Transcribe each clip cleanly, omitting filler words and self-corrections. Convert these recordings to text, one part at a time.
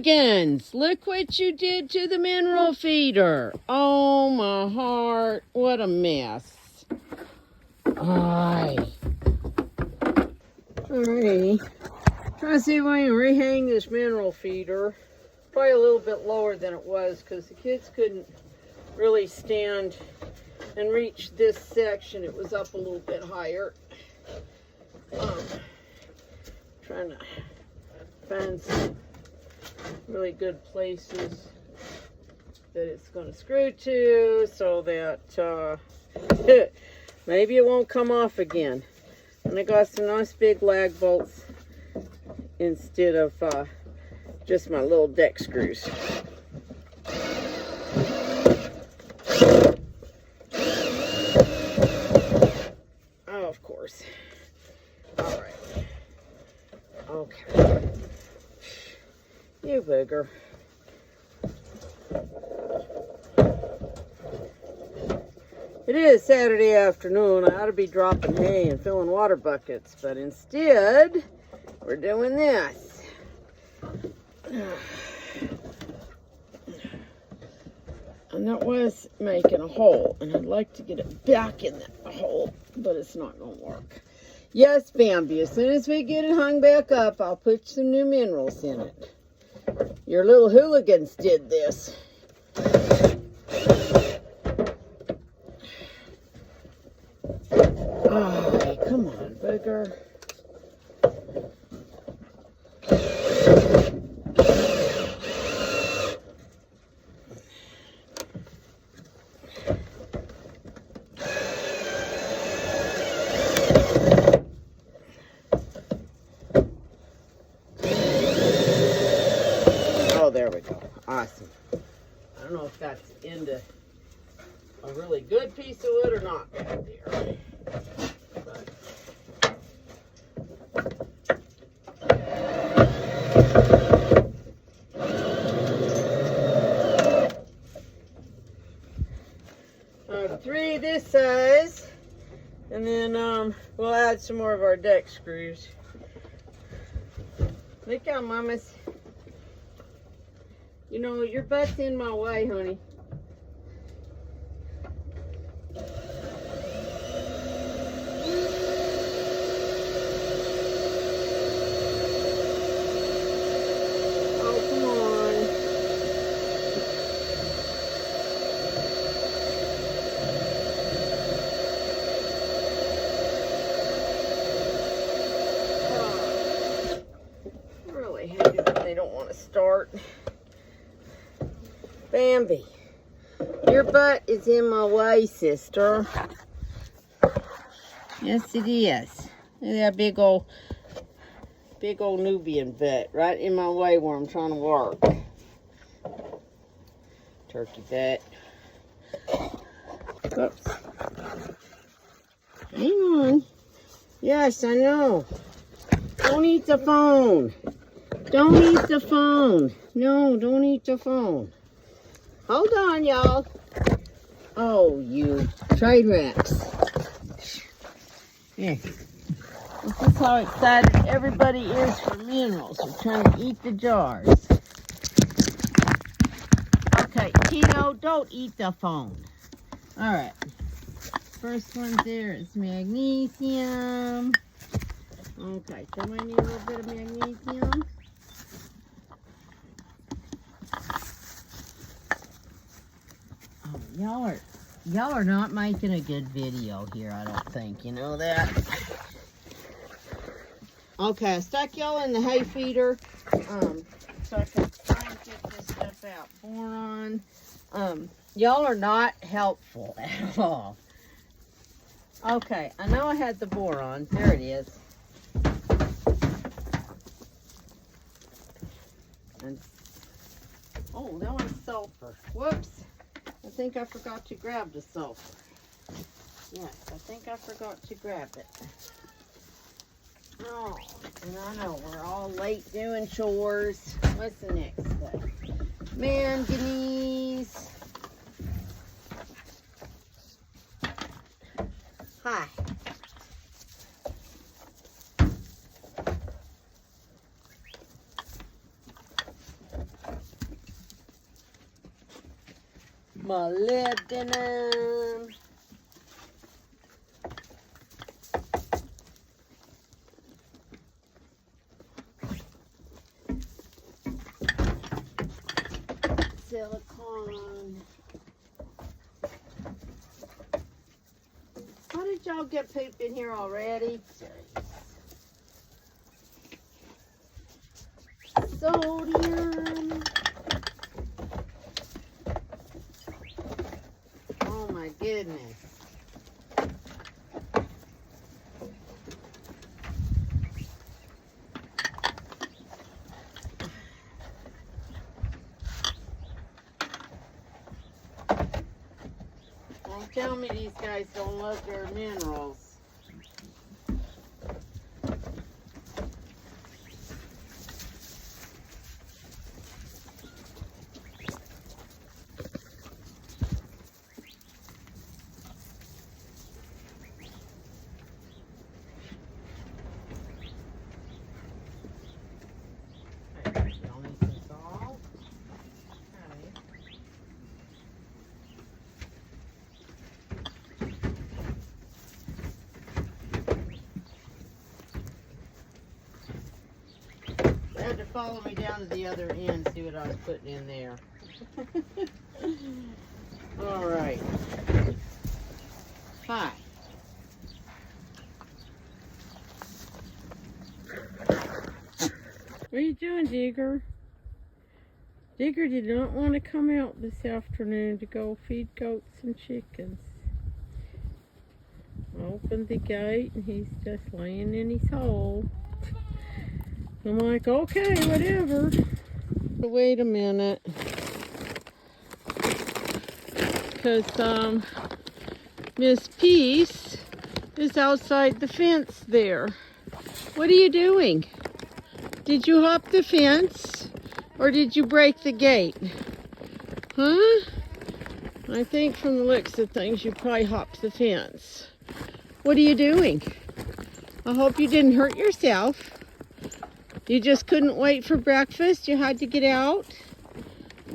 Hooligans, look what you did to the mineral feeder. Oh, my heart. What a mess. Alrighty. Try to see if we can rehang this mineral feeder. Probably a little bit lower than it was because the kids couldn't really stand and reach this section. It was up a little bit higher. Trying to find some really good places that it's going to screw to so that maybe it won't come off again. And I got some nice big lag bolts instead of just my little deck screws. Oh, of course. All right. Okay. You booger. It is Saturday afternoon. I ought to be dropping hay and filling water buckets, but instead, we're doing this. And that was making a hole, and I'd like to get it back in that hole, but it's not going to work. Yes, Bambi, as soon as we get it hung back up, I'll put some new minerals in it. Your little hooligans did this. Oh, come on, booger. There we go. Awesome. I don't know if that's into a really good piece of wood or not back there. But three this size, and then we'll add some more of our deck screws. Look out, mamas. You know, your butt's in my way, honey. Oh, come on. Oh, I really hate it when they don't want to start. Bambi, your butt is in my way, sister. Yes, it is. Look at that big old Nubian butt right in my way where I'm trying to work. Turkey butt. Oops. Hang on. Yes, I know. Don't eat the phone. Don't eat the phone. No, don't eat the phone. Hold on, y'all. Oh, you trade wrecks. Yeah. This is how excited everybody is for minerals. We're trying to eat the jars. Okay, Tino, don't eat the phone. All right. First one there is magnesium. Okay, so I need a little bit of magnesium. Y'all are not making a good video here, I don't think. You know that? Okay, I stuck y'all in the hay feeder so I can try and get this stuff out. Boron. Y'all are not helpful at all. Okay, I know I had the boron. There it is. And, oh, that one's sulfur. Whoops. I think I forgot to grab the sulfur. Yes, I think I forgot to grab it. Oh, and I know we're all late doing chores. What's the next thing? Manganese. Hi. molybdenum. Silicone. How did y'all get poop in here already? Sodium. Oh my goodness. Don't tell me these guys don't love their minerals. Had to follow me down to the other end, see what I was putting in there. All right. Hi. What are you doing, Digger? Digger did not want to come out this afternoon to go feed goats and chickens. I opened the gate and he's just laying in his hole. I'm like, okay, whatever. Wait a minute. Because Miss Peace is outside the fence there. What are you doing? Did you hop the fence? Or did you break the gate? Huh? I think from the looks of things, you probably hopped the fence. What are you doing? I hope you didn't hurt yourself. You just couldn't wait for breakfast? You had to get out?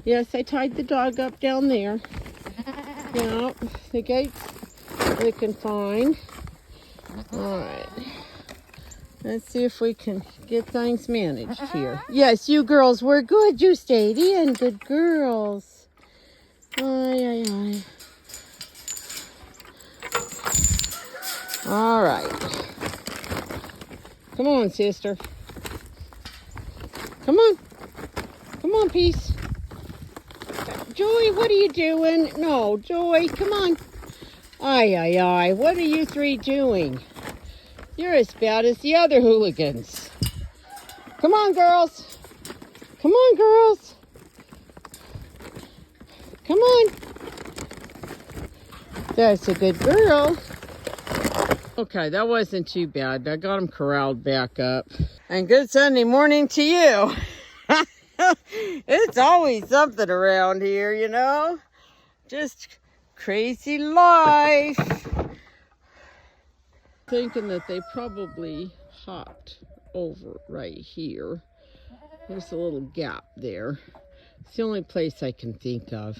Yes, I tied the dog up down there. Yeah, the gate's looking fine. Alright. Let's see if we can get things managed here. Yes, you girls were good. You stayed in. Good girls. Aye, aye, aye. Alright. Come on, sister. Come on. Come on, Peace. Joy, what are you doing? No, Joy, come on. Aye, aye, aye. What are you three doing? You're as bad as the other hooligans. Come on, girls. Come on, girls. Come on. That's a good girl. Okay, that wasn't too bad. I got them corralled back up. And good Sunday morning to you. It's always something around here, you know. Just crazy life. Thinking that they probably hopped over right here. There's a little gap there. It's the only place I can think of.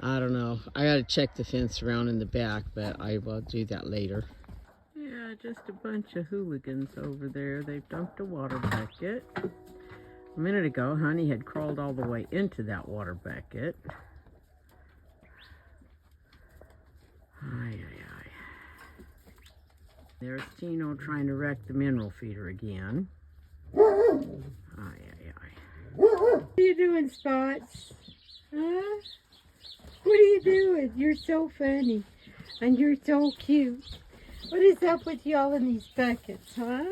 I don't know. I gotta check the fence around in the back, but I will do that later. Yeah, just a bunch of hooligans over there. They've dumped a water bucket. A minute ago, Honey had crawled all the way into that water bucket. Aye, aye, aye. There's Tino trying to wreck the mineral feeder again. Aye, aye, aye. What are you doing, Spots? Huh? What are you doing? You're so funny. And you're so cute. What is up with y'all in these buckets, huh?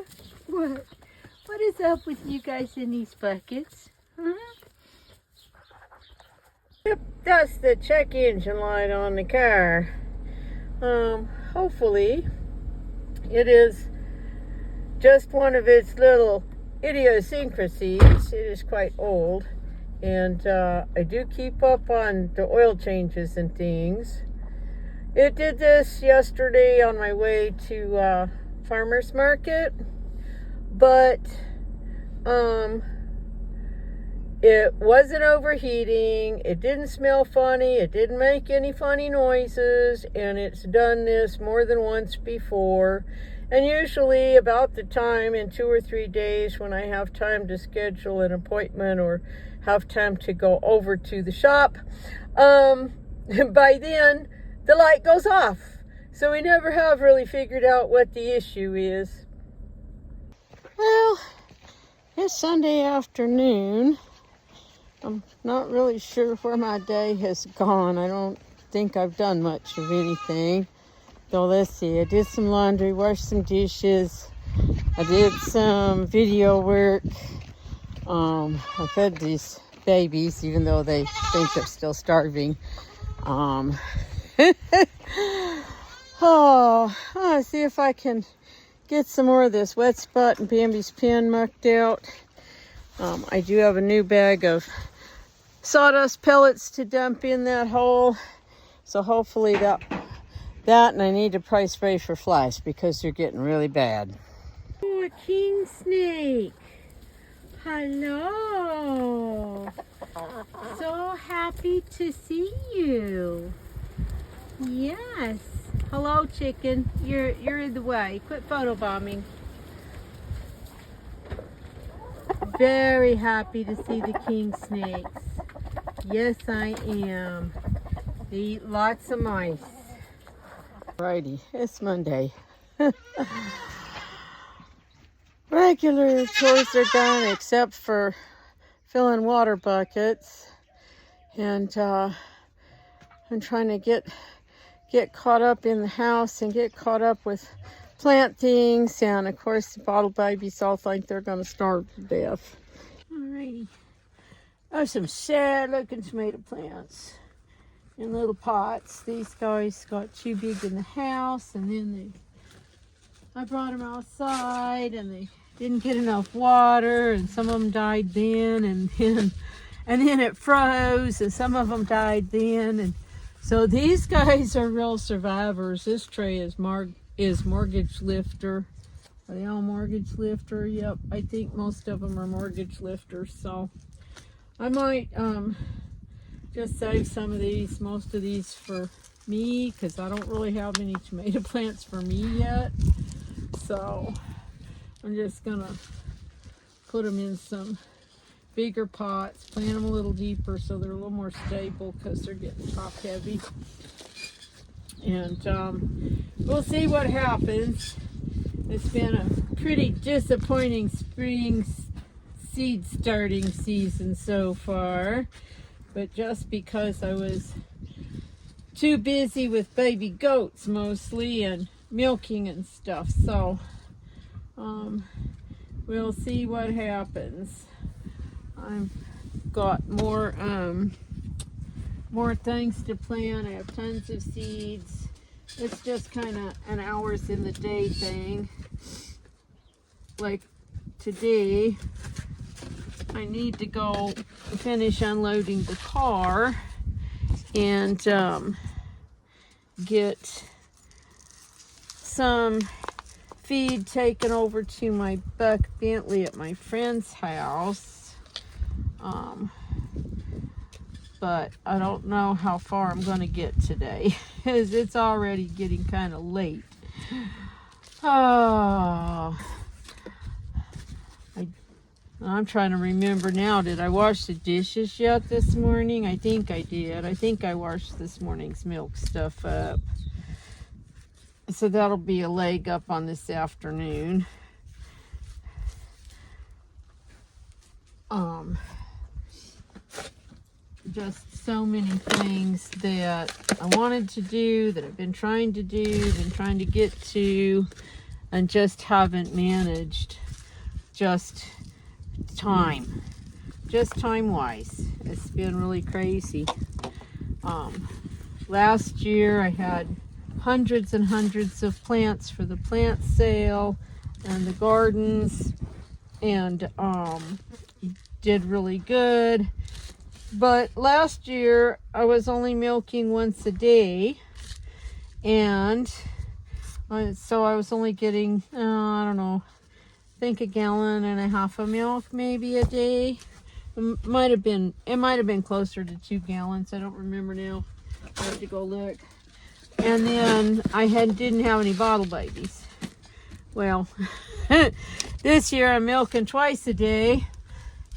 What? What is up with you guys in these buckets? Huh? Yep, that's the check engine light on the car. Hopefully it is just one of its little idiosyncrasies. It is quite old, and I do keep up on the oil changes and things. It did this yesterday on my way to farmer's market, but it wasn't overheating, it didn't smell funny, it didn't make any funny noises, and it's done this more than once before. And usually about the time in 2 or 3 days when I have time to schedule an appointment or have time to go over to the shop, by then the light goes off. So we never have really figured out what the issue is. Well, it's Sunday afternoon. I'm not really sure where my day has gone. I don't think I've done much of anything. So let's see, I did some laundry, washed some dishes. I did some video work. I fed these babies, even though they think they're still starving. I'll see if I can get some more of this wet spot and Bambi's pen mucked out. I do have a new bag of sawdust pellets to dump in that hole. So hopefully that and I need to probably spray for flies because they're getting really bad. Oh, a king snake. Hello. So happy to see you. Yes. Hello, chicken. You're in the way. Quit photobombing. Very happy to see the king snakes. Yes, I am. They eat lots of mice. Alrighty, it's Monday. Regular chores are done except for filling water buckets. And I'm trying to get caught up in the house and get caught up with plant things. And of course the bottle babies all think they're going to starve to death. Alrighty. Oh, some sad looking tomato plants in little pots. These guys got too big in the house, and then I brought them outside and they didn't get enough water, and some of them died then, and then it froze and some of them died then. And so these guys are real survivors. This tray is mortgage lifter. Are they all mortgage lifter? Yep, I think most of them are mortgage lifters. So I might just save some of these, most of these for me, because I don't really have any tomato plants for me yet. So I'm just gonna put them in some bigger pots, plant them a little deeper so they're a little more stable because they're getting top heavy. And we'll see what happens. It's been a pretty disappointing spring seed starting season so far, but just because I was too busy with baby goats mostly and milking and stuff. So we'll see what happens. I've got more things to plant. I have tons of seeds. It's just kind of an hours in the day thing. Like today, I need to go finish unloading the car and get some feed taken over to my buck Bentley at my friend's house. But I don't know how far I'm going to get today, because it's already getting kind of late. Oh, I'm trying to remember now. Did I wash the dishes yet this morning? I think I did. I think I washed this morning's milk stuff up. So that'll be a leg up on this afternoon. Just so many things that I wanted to do, that I've been trying to do, been trying to get to, and just haven't managed. Just time-wise. It's been really crazy. Last year I had hundreds and hundreds of plants for the plant sale and the gardens, and did really good. But last year I was only milking once a day, and so I was only getting I don't know, I think 1.5 gallons of milk maybe a day. It might have been closer to 2 gallons. I don't remember now. I have to go look. And then I didn't have any bottle babies. Well, this year I'm milking twice a day,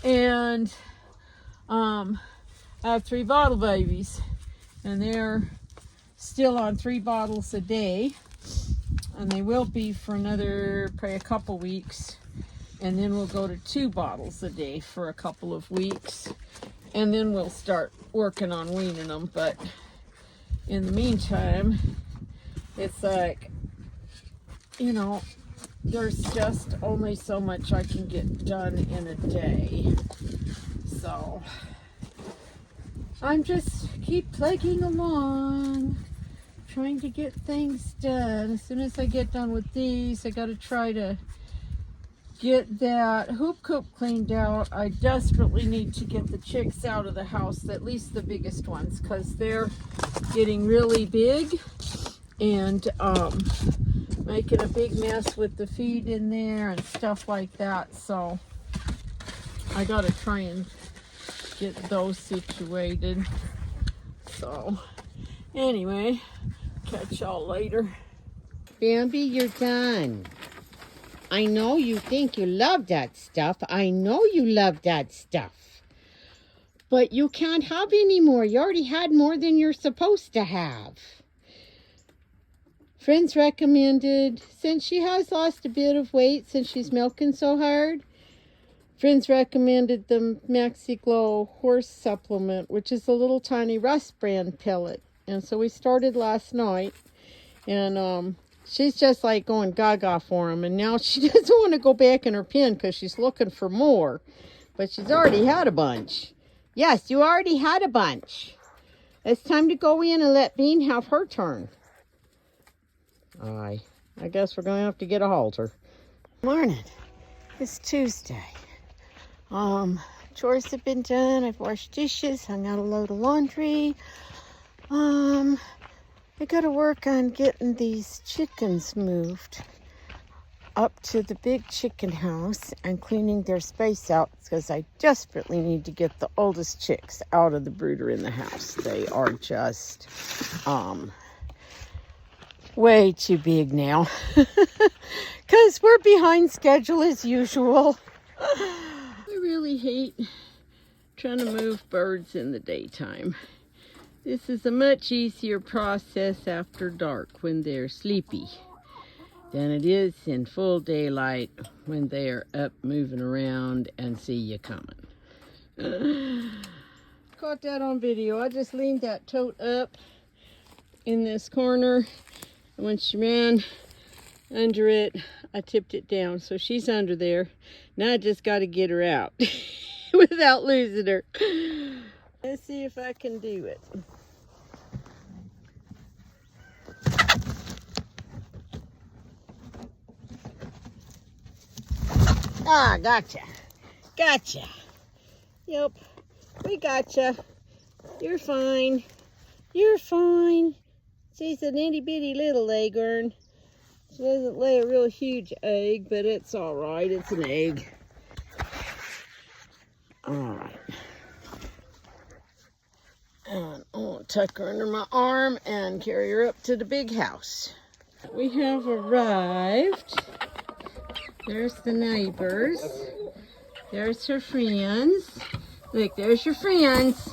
and I have 3 bottle babies, and they're still on 3 bottles a day, and they will be for another probably a couple weeks, and then we'll go to 2 bottles a day for a couple of weeks, and then we'll start working on weaning them. But in the meantime, it's like, you know, there's just only so much I can get done in a day. So I'm just keep plugging along, trying to get things done. As soon as I get done with these, I got to try to get that hoop coop cleaned out. I desperately need to get the chicks out of the house, at least the biggest ones, because they're getting really big and making a big mess with the feed in there and stuff like that. So I got to try and get those situated. So anyway, catch y'all later. Bambi, you're done. I know you think you love that stuff. I know you love that stuff. But you can't have any more. You already had more than you're supposed to have. Friends recommended, since she has lost a bit of weight since she's milking so hard, friends recommended the Maxi Glow horse supplement, which is a little tiny Rust brand pellet. And so we started last night, and she's just like going gaga for them. And now she doesn't want to go back in her pen because she's looking for more. But she's already had a bunch. Yes, you already had a bunch. It's time to go in and let Bean have her turn. I guess we're going to have to get a halter. Morning. It's Tuesday. Chores have been done. I've washed dishes, hung out a load of laundry. I got to work on getting these chickens moved up to the big chicken house and cleaning their space out, because I desperately need to get the oldest chicks out of the brooder in the house. They are just way too big now, because we're behind schedule as usual. I really hate trying to move birds in the daytime. This is a much easier process after dark when they're sleepy than it is in full daylight when they're up moving around and see you coming. Caught that on video. I just leaned that tote up in this corner, and when she ran under it, I tipped it down. So she's under there. Now I just got to get her out without losing her. Let's see if I can do it. Ah, gotcha. Gotcha. Yep, we gotcha. You're fine. You're fine. She's an itty bitty little leghorn. She doesn't lay a real huge egg, but it's all right. It's an egg. All right. And I'll tuck her under my arm and carry her up to the big house. We have arrived. There's the neighbors. There's her friends. Look, there's your friends.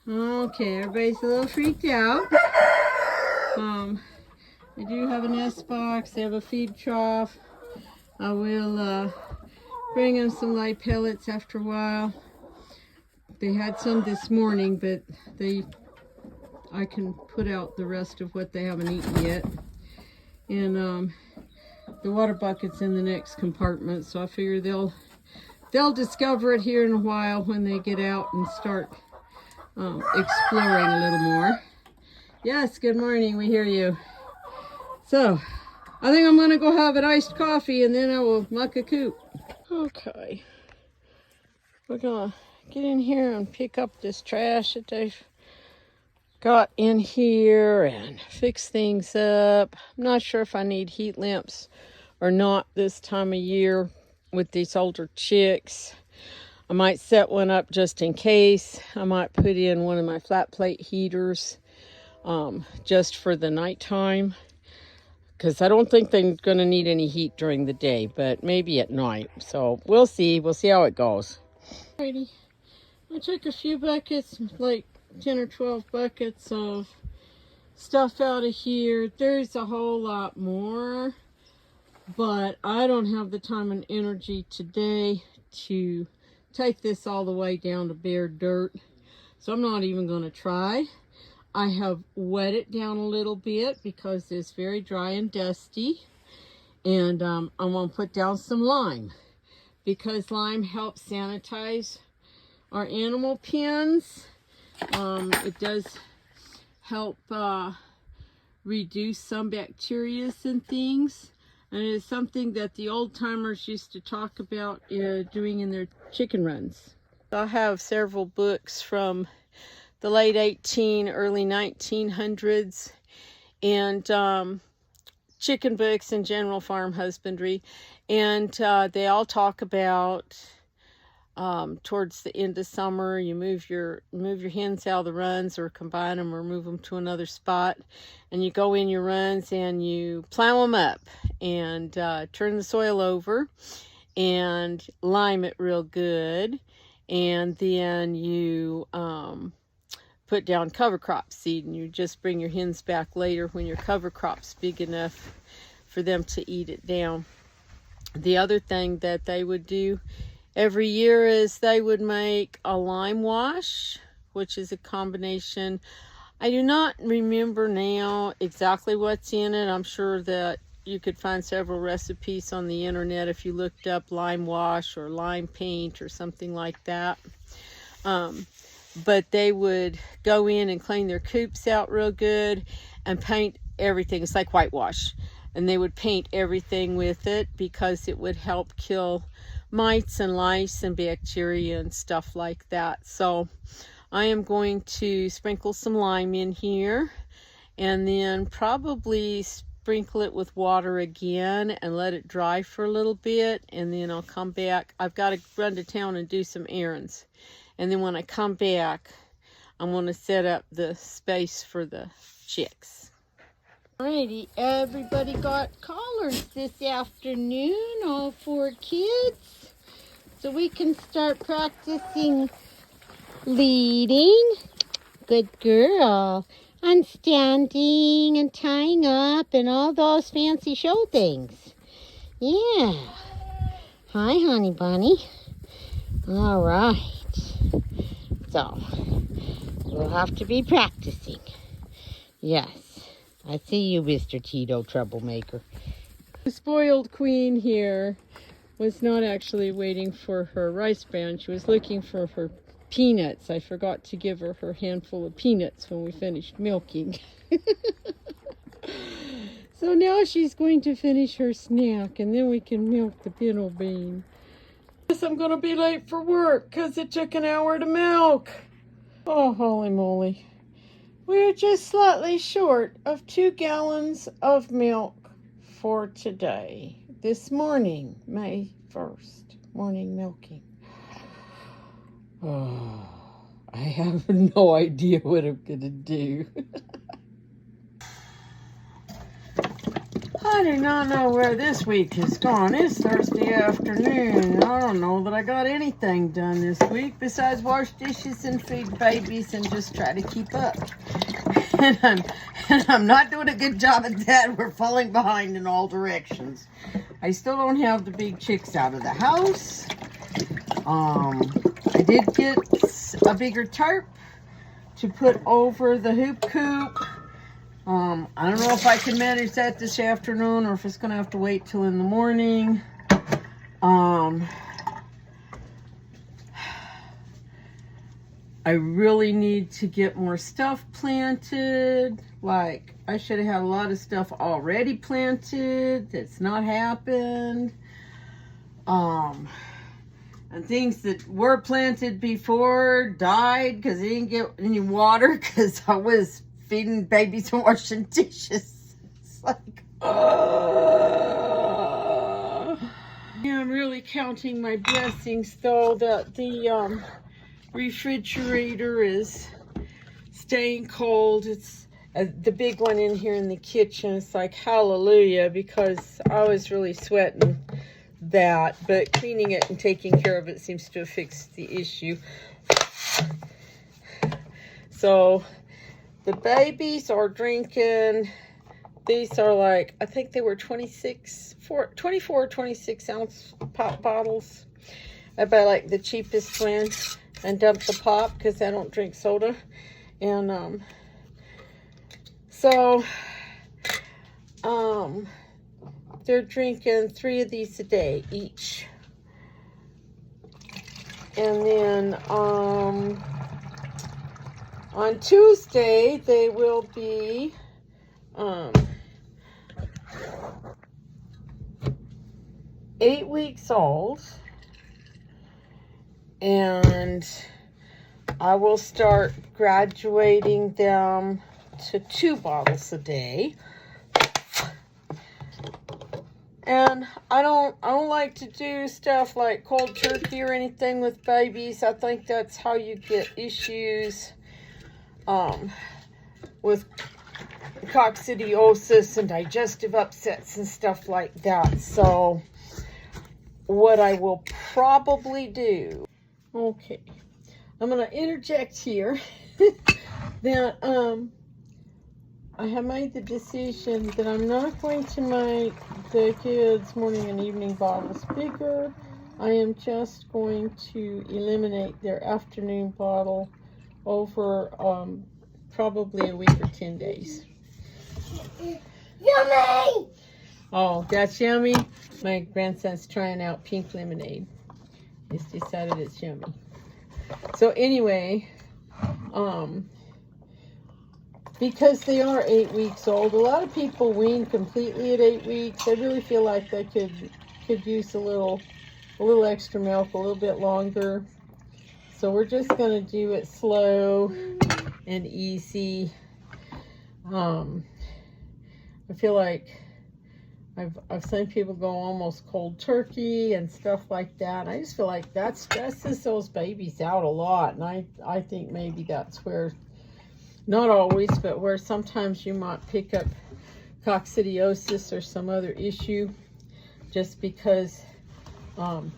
Okay, everybody's a little freaked out. They do have a nest box. They have a feed trough. I will bring them some light pellets after a while. They had some this morning, but I can put out the rest of what they haven't eaten yet. And the water bucket's in the next compartment, so I figure they'll discover it here in a while when they get out and start exploring a little more. Yes, good morning, we hear you. So, I think I'm gonna go have an iced coffee and then I will muck a coop. Okay, we're gonna get in here and pick up this trash that they've got in here and fix things up. I'm not sure if I need heat lamps or not this time of year with these older chicks. I might set one up just in case. I might put in one of my flat plate heaters just for the nighttime, because I don't think they're going to need any heat during the day, but maybe at night. So we'll see. We'll see how it goes. Alrighty. I took a few buckets, like 10 or 12 buckets of stuff out of here. There's a whole lot more, but I don't have the time and energy today to take this all the way down to bare dirt, so I'm not even going to try. I have wet it down a little bit because it's very dry and dusty, and I'm going to put down some lime, because lime helps sanitize our animal pens. It does help reduce some bacteria and things, and it is something that the old timers used to talk about doing in their chicken runs. I have several books from the late early 1900s, and chicken books and general farm husbandry, and they all talk about towards the end of summer, you move your hens out of the runs, or combine them, or move them to another spot, and you go in your runs and you plow them up and turn the soil over and lime it real good, and then you put down cover crop seed, and you just bring your hens back later when your cover crop's big enough for them to eat it down. The other thing that they would do every year is they would make a lime wash, which is a combination. I do not remember now exactly what's in it. I'm sure that you could find several recipes on the internet if you looked up lime wash or lime paint or something like that. But they would go in and clean their coops out real good and paint everything. It's like whitewash. And they would paint everything with it because it would help kill mites and lice and bacteria and stuff like that. So I am going to sprinkle some lime in here, and then probably sprinkle it with water again and let it dry for a little bit, and then I'll come back. I've got to run to town and do some errands, and then when I come back, I'm going to set up the space for the chicks. Alrighty, everybody got collars this afternoon, all 4 kids. So we can start practicing leading. Good girl. And standing and tying up and all those fancy show things. Yeah. Hi, honey bunny. All right. So, we'll have to be practicing. Yes. I see you, Mr. Tito Troublemaker. The spoiled queen here was not actually waiting for her rice bran. She was looking for her peanuts. I forgot to give her her handful of peanuts when we finished milking. So now she's going to finish her snack, and then we can milk the Pinto Bean. Guess I'm going to be late for work because it took an hour to milk. Oh, holy moly. We're just slightly short of 2 gallons of milk for today. This morning, May 1st, morning milking. Oh, I have no idea what I'm going to do. I do not know where this week has gone. It's Thursday afternoon. I don't know that I got anything done this week besides wash dishes and feed babies and just try to keep up. And I'm not doing a good job at that. We're falling behind in all directions. I still don't have the big chicks out of the house. I did get a bigger tarp to put over the hoop coop. I don't know if I can manage that this afternoon or if it's going to have to wait till in the morning. I really need to get more stuff planted. Like, I should have had a lot of stuff already planted that's not happened. And things that were planted before died because they didn't get any water because I was feeding babies and washing dishes. It's like, yeah, I'm really really counting my blessings, though, that the refrigerator is staying cold. It's the big one in here in the kitchen. It's like hallelujah, because I was really sweating that, but cleaning it and taking care of it seems to have fixed the issue. So the babies are drinking. These are like, I think they were 24 or 26 ounce pop bottles. I buy like the cheapest one and dump the pop because I don't drink soda. And they're drinking 3 of these a day each. And then on Tuesday they will be 8 weeks old, and I will start graduating them to 2 bottles a day. And I don't like to do stuff like cold turkey or anything with babies. I think that's how you get issues with coccidiosis and digestive upsets and stuff like that. So what I will probably do, okay, I'm going to interject here that I have made the decision that I'm not going to make the kids' morning and evening bottles bigger. I am just going to eliminate their afternoon bottle over probably a week or 10 days. Yummy! Oh, that's yummy. My grandson's trying out pink lemonade. He's decided it's yummy. So anyway, because they are 8 weeks old, a lot of people wean completely at 8 weeks. I really feel like they could use a little extra milk, a little bit longer. So we're just gonna do it slow and easy. I feel like I've seen people go almost cold turkey and stuff like that. I just feel like that stresses those babies out a lot, and I think maybe that's where, not always, but where sometimes you might pick up coccidiosis or some other issue just because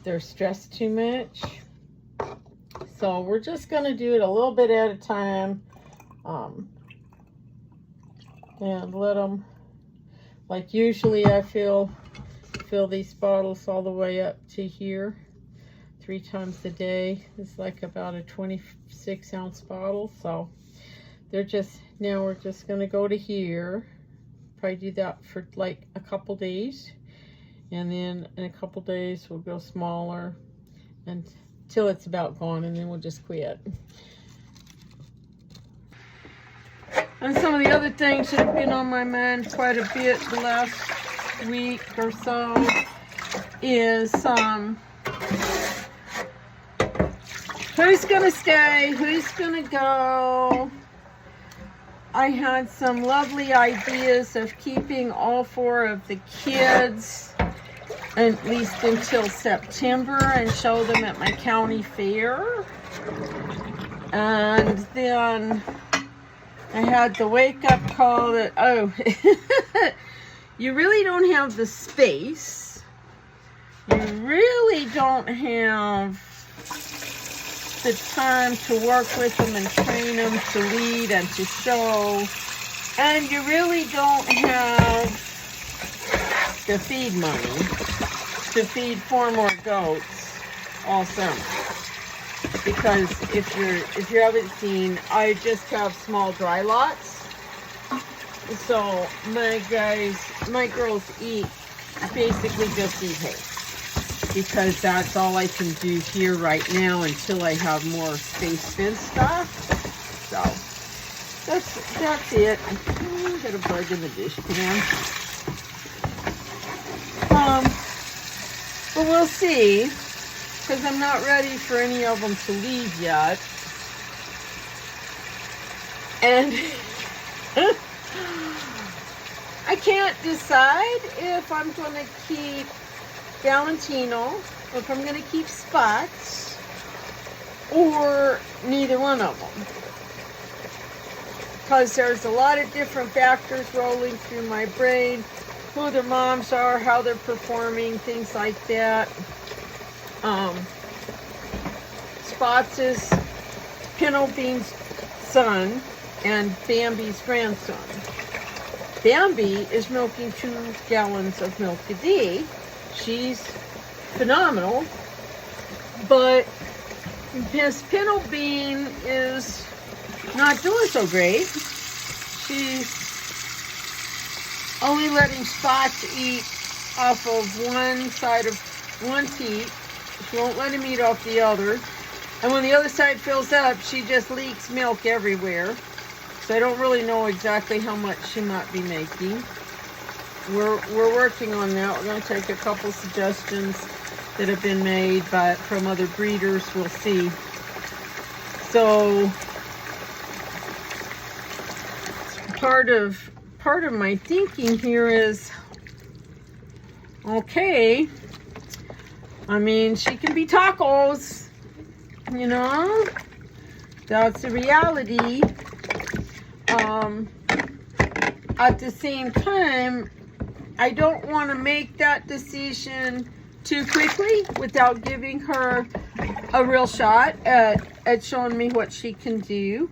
they're stressed too much. So we're just going to do it a little bit at a time and let them, like usually I fill these bottles all the way up to here 3 times a day. It's like about a 26 ounce bottle. So they're just, now we're just going to go to here, probably do that for like a couple days, and then in a couple days we'll go smaller until it's about gone, and then we'll just quit. And some of the other things that have been on my mind quite a bit the last week or so is who's gonna stay, who's gonna go. I had some lovely ideas of keeping all 4 of the kids at least until September and show them at my county fair. And then I had the wake-up call that, oh, you really don't have the space. You really don't have the time to work with them and train them to lead and to show. And you really don't have the feed money to feed 4 more goats all summer. Because if you haven't seen, I just have small dry lots. So my girls basically just eat hay, because that's all I can do here right now until I have more space fenced off. So that's it. I got a bug in the dish pan. But we'll see, because I'm not ready for any of them to leave yet. And I can't decide if I'm going to keep Valentino if I'm going to keep spots or neither one of them. Because there's a lot of different factors rolling through my brain. Who their moms are, how they're performing, things like that. Spots is Pinto Bean's son and Bambi's grandson. Bambi is milking 2 gallons of milk a day. She's phenomenal. But Miss Pinto Bean is not doing so great. She's only letting Spots eat off of one side of one teat. She won't let him eat off the other. And when the other side fills up, she just leaks milk everywhere. So I don't really know exactly how much she might be making. We're working on that. We're going to take a couple suggestions that have been made from other breeders. We'll see. So part of my thinking here is, okay, I mean, she can be tacos, you know, that's the reality. At the same time, I don't want to make that decision too quickly without giving her a real shot at showing me what she can do.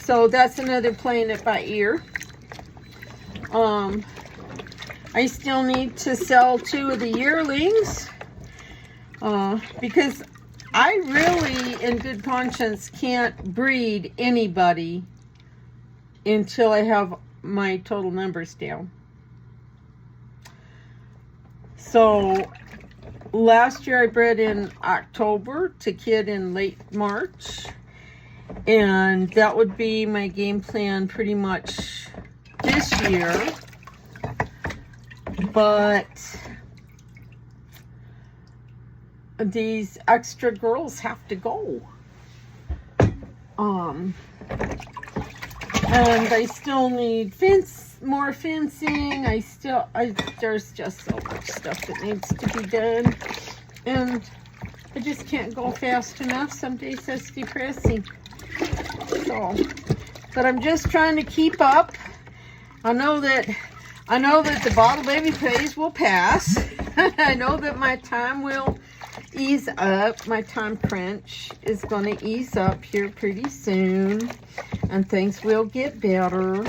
So that's another playing it by ear. I still need to sell 2 of the yearlings because I really, in good conscience, can't breed anybody until I have my total numbers down. So last year I bred in October to kid in late March, and that would be my game plan pretty much this year. But these extra girls have to go. And I still need more fencing. There's just so much stuff that needs to be done. And I just can't go fast enough. Some days that's depressing. So, but I'm just trying to keep up. I know that the bottle baby phase will pass. I know that my time will ease up. My time crunch is going to ease up here pretty soon, and things will get better.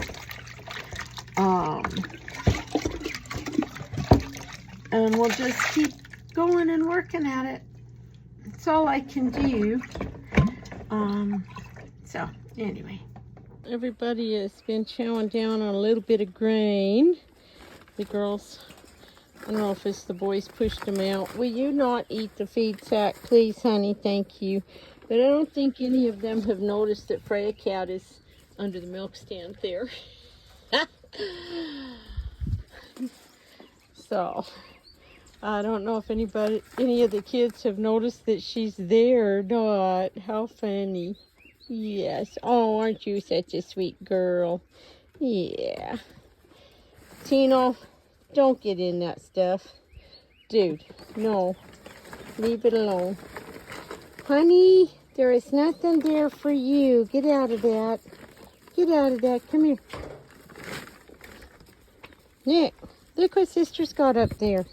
And we'll just keep going and working at it. It's all I can do. So anyway, everybody has been chowing down on a little bit of grain. The girls, I don't know if it's the boys pushed them out. Will you not eat the feed sack, please, honey? Thank you. But I don't think any of them have noticed that Freya Cat is under the milk stand there. So, I don't know if any of the kids have noticed that she's there or not. How funny. Yes. Oh, aren't you such a sweet girl? Yeah. Tino, don't get in that stuff. Dude, no. Leave it alone. Honey, there is nothing there for you. Get out of that. Get out of that. Come here. Nick, look what sister's got up there.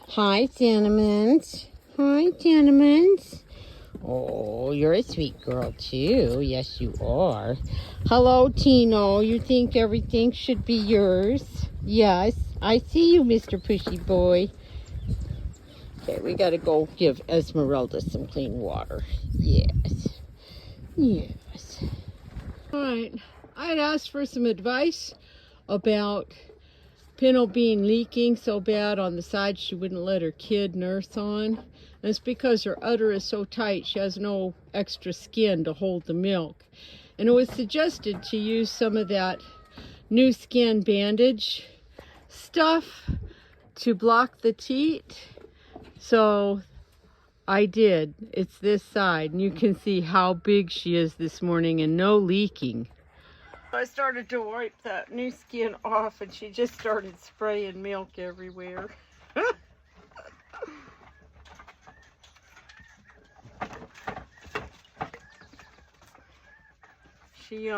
Hi, Cinnamons. Hi, Cinnamons. Oh, you're a sweet girl, too. Yes, you are. Hello, Tino. You think everything should be yours? Yes. I see you, Mr. Pushy Boy. Okay, we got to go give Esmeralda some clean water. Yes. Yes. All right. I'd asked for some advice about Pinto Bean leaking so bad on the side she wouldn't let her kid nurse on. And it's because her udder is so tight, she has no extra skin to hold the milk. And it was suggested to use some of that new skin bandage stuff to block the teat. So I did. It's this side, and you can see how big she is this morning and no leaking. I started to wipe that new skin off, and she just started spraying milk everywhere. She,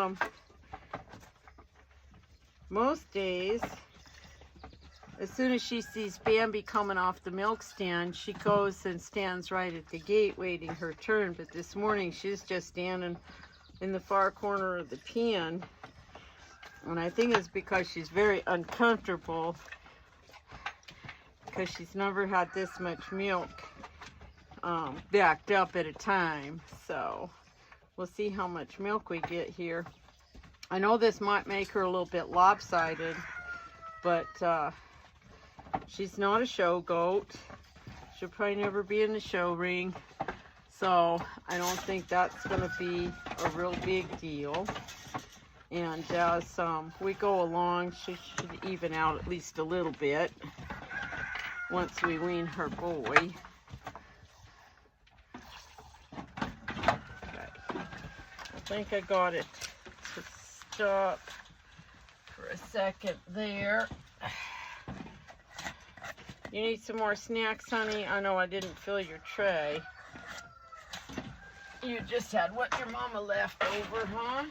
most days, as soon as she sees Bambi coming off the milk stand, she goes and stands right at the gate waiting her turn. But this morning, she's just standing in the far corner of the pen. And I think it's because she's very uncomfortable, because she's never had this much milk backed up at a time. So we'll see how much milk we get here. I know this might make her a little bit lopsided, but she's not a show goat. She'll probably never be in the show ring. So I don't think that's going to be a real big deal. And as we go along, she should even out at least a little bit once we wean her boy. Okay. I think I got it to stop for a second there. You need some more snacks, honey? I know I didn't fill your tray. You just had what your mama left over, huh?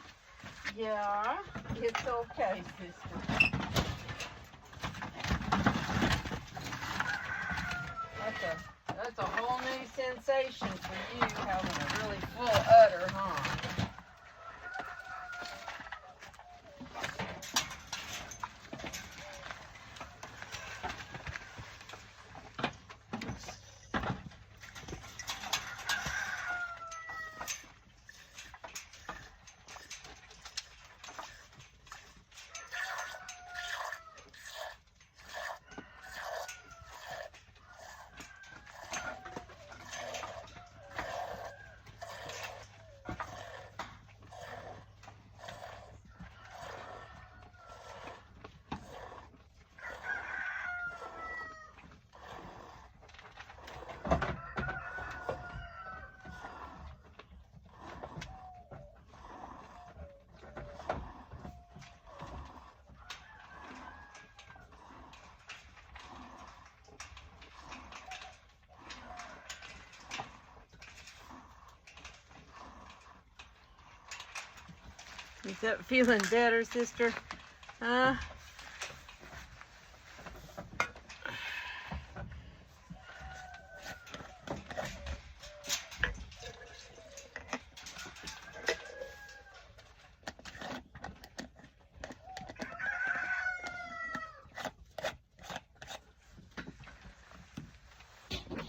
Yeah, it's okay, sister. That's a whole new sensation for you, having a really full udder, huh? Is that feeling better, sister? Huh?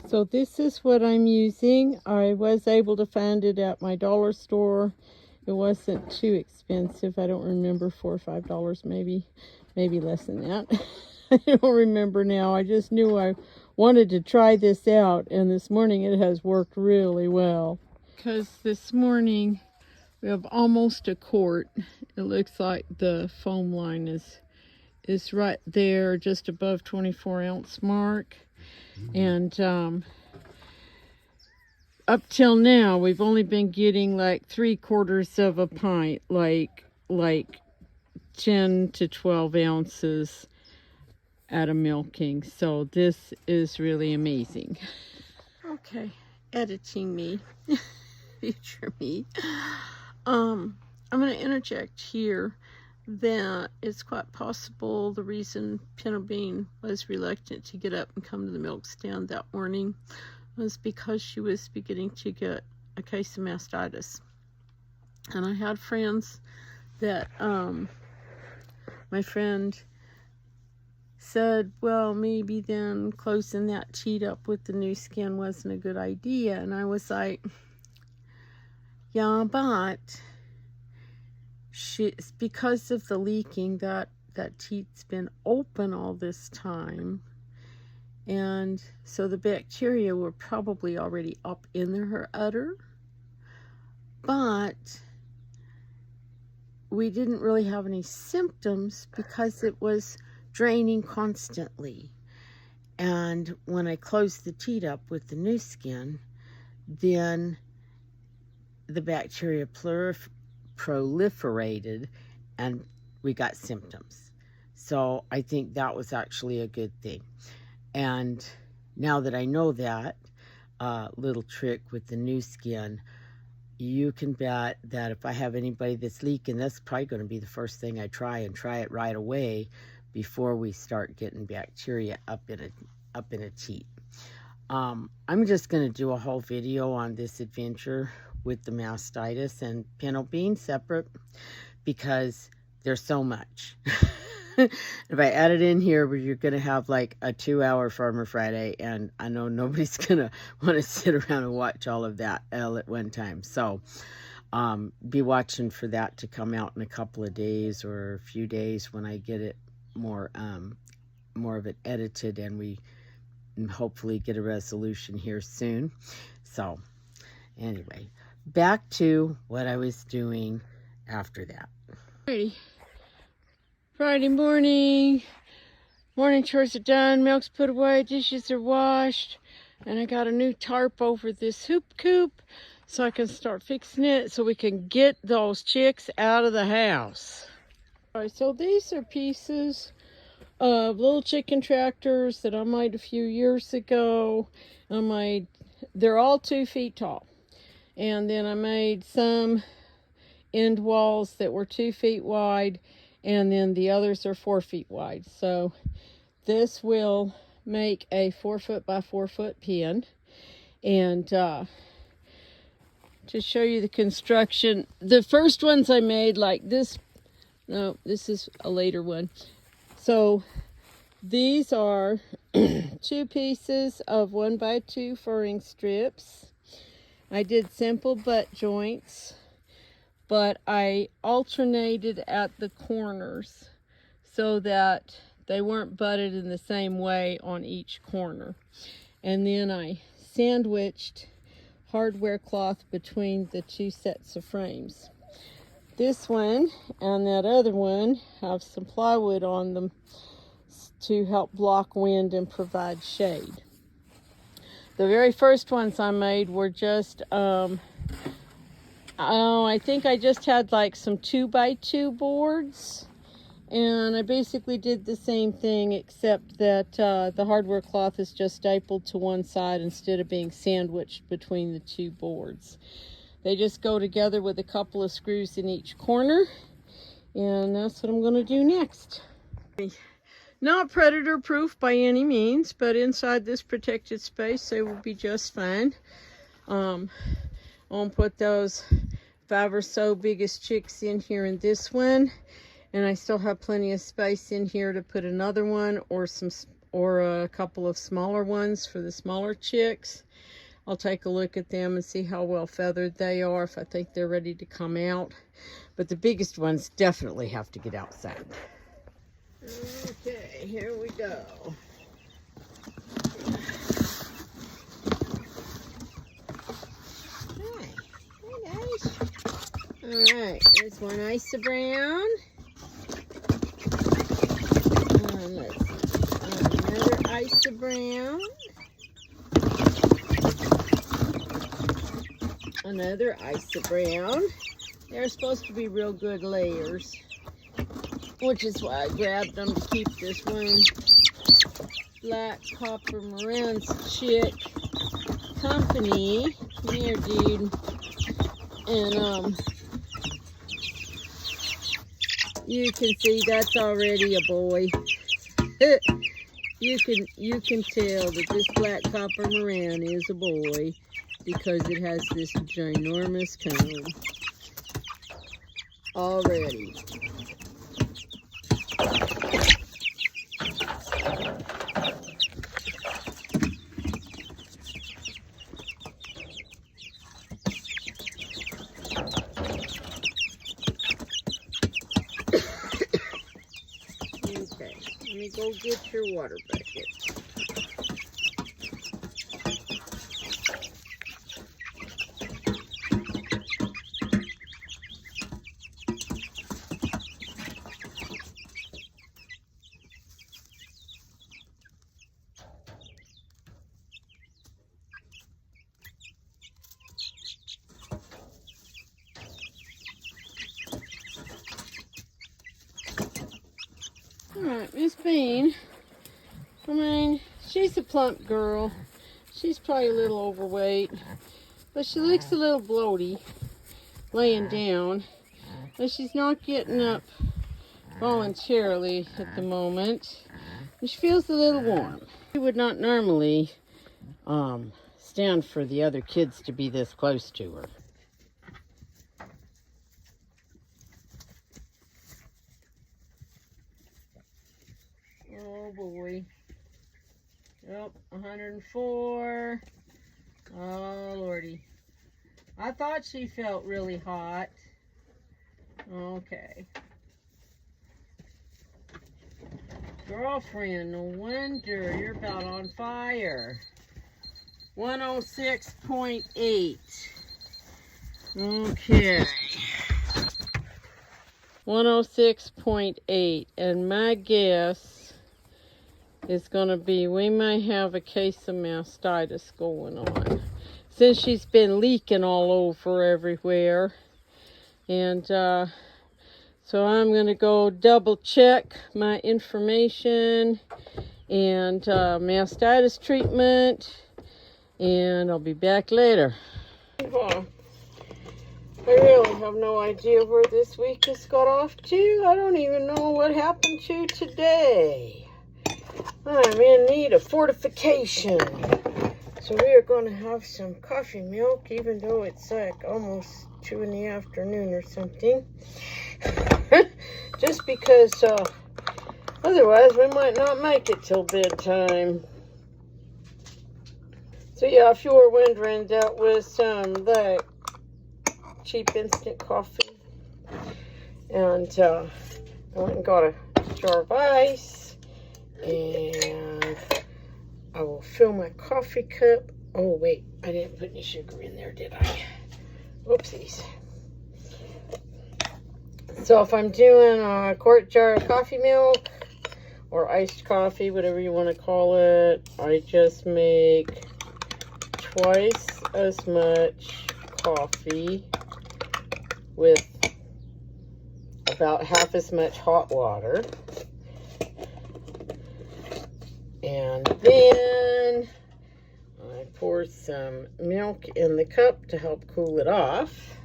So this is what I'm using. I was able to find it at my dollar store. It wasn't too expensive. I don't remember, $4 or $5 maybe less than that. I don't remember now. I just knew I wanted to try this out, and this morning it has worked really well. Because this morning we have almost a quart. It looks like the foam line is right there, just above 24-ounce mark. And up till now, we've only been getting like 3/4 of a pint, like 10 to 12 ounces at a milking. So this is really amazing. Okay, editing me, future me. I'm going to interject here that it's quite possible the reason Pinto Bean was reluctant to get up and come to the milk stand that morning was because she was beginning to get a case of mastitis. And I had friends that, my friend said, well, maybe then closing that teat up with the new skin wasn't a good idea. And I was like, yeah, but it's because of the leaking that teat's been open all this time. And so the bacteria were probably already up in her udder, but we didn't really have any symptoms because it was draining constantly. And when I closed the teat up with the new skin, then the bacteria proliferated and we got symptoms. So I think that was actually a good thing. And now that I know that little trick with the new skin, you can bet that if I have anybody that's leaking, that's probably going to be the first thing I try, and try it right away before we start getting bacteria up in a teat. I'm just going to do a whole video on this adventure with the mastitis and pinto bean separate, because there's so much. If I add it in here, you're going to have like a 2-hour Farmer Friday, and I know nobody's going to want to sit around and watch all of that all at one time. So be watching for that to come out in a couple of days or a few days when I get it more of it edited, and we hopefully get a resolution here soon. So anyway, back to what I was doing after that. Friday morning. Morning chores are done. Milk's put away. Dishes are washed. And I got a new tarp over this hoop coop so I can start fixing it so we can get those chicks out of the house. Alright, so these are pieces of little chicken tractors that I made a few years ago. They're all 2 feet tall. And then I made some end walls that were 2 feet wide, and then the others are 4 feet wide. So this will make a 4 foot by 4 foot pen. And to show you the construction, the first ones I made like this. No, this is a later one. So these are 2 pieces of 1 by 2 furring strips. I did simple butt joints, but I alternated at the corners so that they weren't butted in the same way on each corner. And then I sandwiched hardware cloth between the 2 sets of frames. This one and that other one have some plywood on them to help block wind and provide shade. The very first ones I made were just, I think I just had like some 2 by 2 boards, and I basically did the same thing, except that the hardware cloth is just stapled to one side instead of being sandwiched between the 2 boards. They just go together with a couple of screws in each corner, and that's what I'm going to do next. Not predator proof by any means, but inside this protected space they will be just fine. I'll put those 5 or so biggest chicks in here in this one, and I still have plenty of space in here to put another one or a couple of smaller ones for the smaller chicks. I'll take a look at them and see how well feathered they are, if I think they're ready to come out. But the biggest ones definitely have to get outside. Okay, here we go. Hi guys. Alright, there's one Isa Brown. Let's see. Another Isa Brown. Another Isa Brown. They're supposed to be real good layers, which is why I grabbed them to keep this one black copper Moran's chick company. Come here, dude. And you can see that's already a boy. You can tell that this black copper Moran is a boy because it has this ginormous comb already. Okay, let me go get your water bucket. Alright, Miss Bean, I mean, she's a plump girl. She's probably a little overweight, but she looks a little bloaty. laying down. But she's not getting up voluntarily at the moment. And she feels a little warm. She would not normally stand for the other kids to be this close to her. Oh boy. Yep, 104. Oh lordy. I thought she felt really hot. Okay. Girlfriend, no wonder you're about on fire. 106.8. Okay. 106.8. And my guess is going to be we may have a case of mastitis going on. Since she's been leaking all over everywhere. And so I'm going to go double check my information and mastitis treatment. And I'll be back later. I really have no idea where this week has got off to. I don't even know what happened to today. I'm in need of fortification. So we are going to have some coffee milk, even though it's like almost 2 in the afternoon or something. Just because otherwise we might not make it till bedtime. So yeah, if you were wondering, that was some like cheap instant coffee. And I went and got a jar of ice. And I will fill my coffee cup. Oh wait, I didn't put any sugar in there, did I? Whoopsies. So if I'm doing a quart jar of coffee milk or iced coffee, whatever you want to call it, I just make twice as much coffee with about half as much hot water. And then I pour some milk in the cup to help cool it off.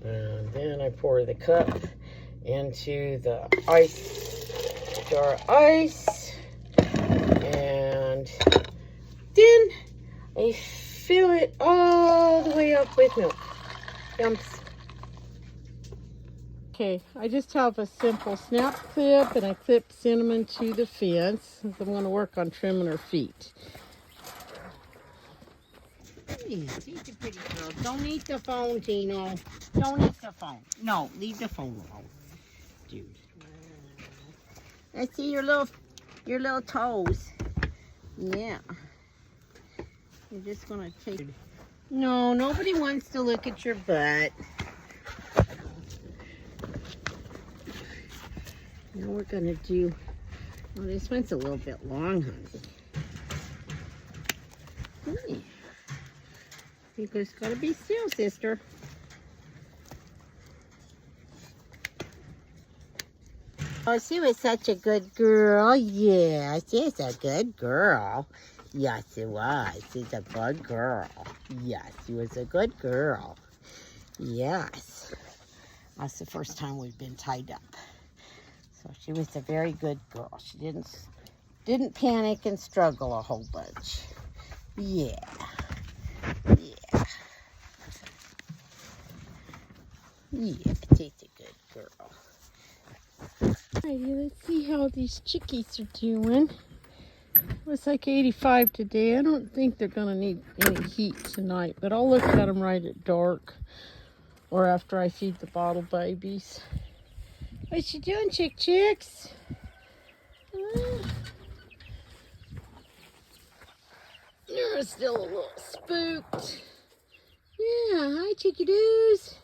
And then I pour the cup into the jar of ice. And then I fill it all the way up with milk. Yumps. Okay, I just have a simple snap clip, and I clip Cinnamon to the fence. I'm going to work on trimming her feet. She's a pretty girl. Don't eat the phone, Tino. Don't eat the phone. No, leave the phone alone, dude. I see your little toes. Yeah. You're just gonna take. No, nobody wants to look at your butt. Now we're gonna do. Oh, this one's a little bit long, honey. Hey. You just gotta be still, sister. Oh, she was such a good girl. Yeah, she's a good girl. Yes, she was. She's a good girl. Yes, she was a good girl. Yes. That's the first time we've been tied up. So she was a very good girl. She didn't panic and struggle a whole bunch. Yeah. Yeah, she's a good girl. Alrighty, let's see how these chickies are doing. It was like 85 today. I don't think they're going to need any heat tonight, but I'll look at them right at dark or after I feed the bottle babies. What you doing, chicks? You're still a little spooked. Yeah, hi chickadoos.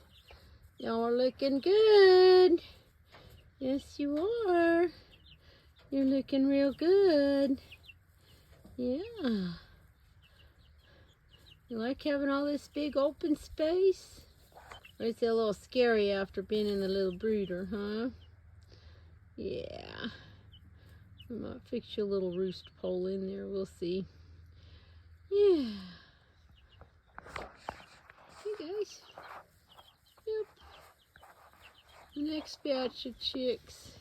Y'all are looking good. Yes, you are. You're looking real good. Yeah. You like having all this big open space? Or is it a little scary after being in the little brooder, huh? Yeah. I might fix you a little roost pole in there. We'll see. Yeah. Hey guys. The next batch of chicks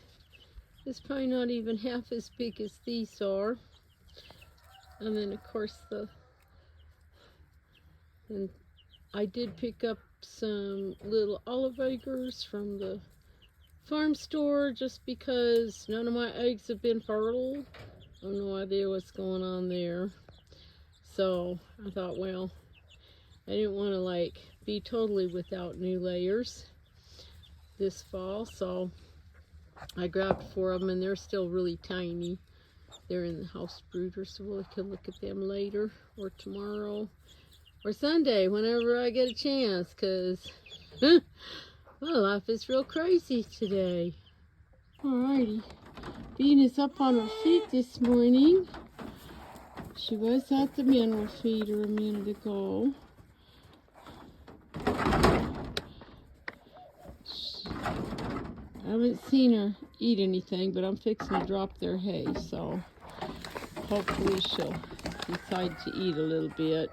is probably not even half as big as these are. And then of course and I did pick up some little olive eggers from the farm store just because none of my eggs have been fertile. I have no idea what's going on there. So I thought, well, I didn't want to like be totally without new layers this fall, so I grabbed 4 of them, and they're still really tiny. They're in the house brooder, so we can look at them later or tomorrow or Sunday, whenever I get a chance, because my life is real crazy today. Alrighty, Bean is up on her feet this morning. She was at the mineral feeder a minute ago. I haven't seen her eat anything, but I'm fixing to drop their hay, so hopefully she'll decide to eat a little bit.